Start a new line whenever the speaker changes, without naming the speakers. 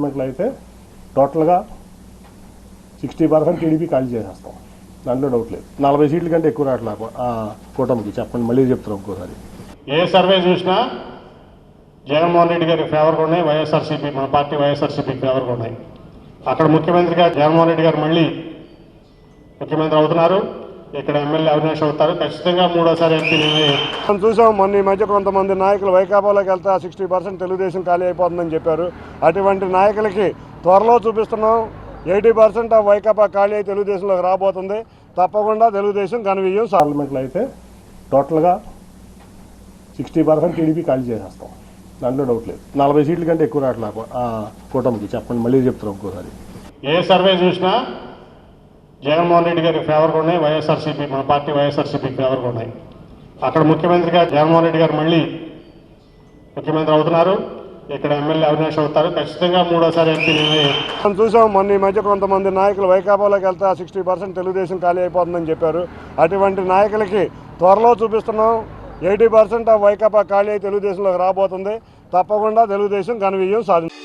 పార్లమెంట్లో అయితే టోటల్గా 60% టీడీపీ ఖాళీ చేసేస్తాం, దాంట్లో డౌట్ లేదు. 40 సీట్ల కంటే ఎక్కువ రావట్లేదు ఆ కూటమికి. చెప్పండి, మళ్ళీ చెప్తున్నాం ఇంకోసారి.
ఏ సర్వే చూసినా జగన్మోహన్ రెడ్డి గారి ఫేవర్గా ఉన్నాయి, వైఎస్ఆర్సీపీ మన పార్టీ వైఎస్ఆర్సీపీకి ఫేవర్గా ఉన్నాయి. అక్కడ ముఖ్యమంత్రిగా జగన్మోహన్ రెడ్డి గారు మళ్ళీ ముఖ్యమంత్రి అవుతున్నారు, ఇక్కడ ఎమ్మెల్యే అవినాష్ అవుతారు, ఖచ్చితంగా మూడోసారి ఎంపీ.
మనం చూసాం మొన్న ఈ మధ్య కొంతమంది నాయకులు వైకాపాలోకి వెళ్తే 60% తెలుగుదేశం ఖాళీ అయిపోతుందని చెప్పారు. అటువంటి నాయకులకి త్వరలో చూపిస్తున్నాం 80% ఆఫ్ వైకాపా ఖాళీ అయి తెలుగుదేశంలోకి రాబోతుంది. తప్పకుండా తెలుగుదేశం ఘన విజయం.
పార్లమెంట్లో అయితే టోటల్గా 60% టీడీపీ ఖాళీ చేసేస్తాం, దాంట్లో డౌట్ లేదు. 40 సీట్ల కంటే ఎక్కువ రావట్లేదు ఆ కూటమికి. చెప్పండి, మళ్ళీ చెప్తున్నాం ఇంకోసారి.
ఏ సర్వే చూసినా జగన్మోహన్ రెడ్డి గారి ఫేవర్గా ఉన్నాయి, వైఎస్ఆర్సీపీ మన పార్టీ వైఎస్ఆర్సీపీకి ఫేవర్గా ఉన్నాయి. అక్కడ ముఖ్యమంత్రిగా జగన్మోహన్ రెడ్డి గారు మళ్ళీ ముఖ్యమంత్రి అవుతున్నారు, ఇక్కడ ఎమ్మెల్యే అవినాష్ అవుతారు, ఖచ్చితంగా మూడోసారి ఎంపీ.
మనం చూసాం మొన్న ఈ మధ్య కొంతమంది నాయకులు వైకాపాలోకి వెళ్తే 60% తెలుగుదేశం ఖాళీ అయిపోతుందని చెప్పారు. అటువంటి నాయకులకి త్వరలో చూపిస్తున్నాం 80% ఆఫ్ వైకాపా ఖాళీ అయి తెలుగుదేశంలోకి రాబోతుంది. తప్పకుండా తెలుగుదేశం ఘన విజయం సాధించింది.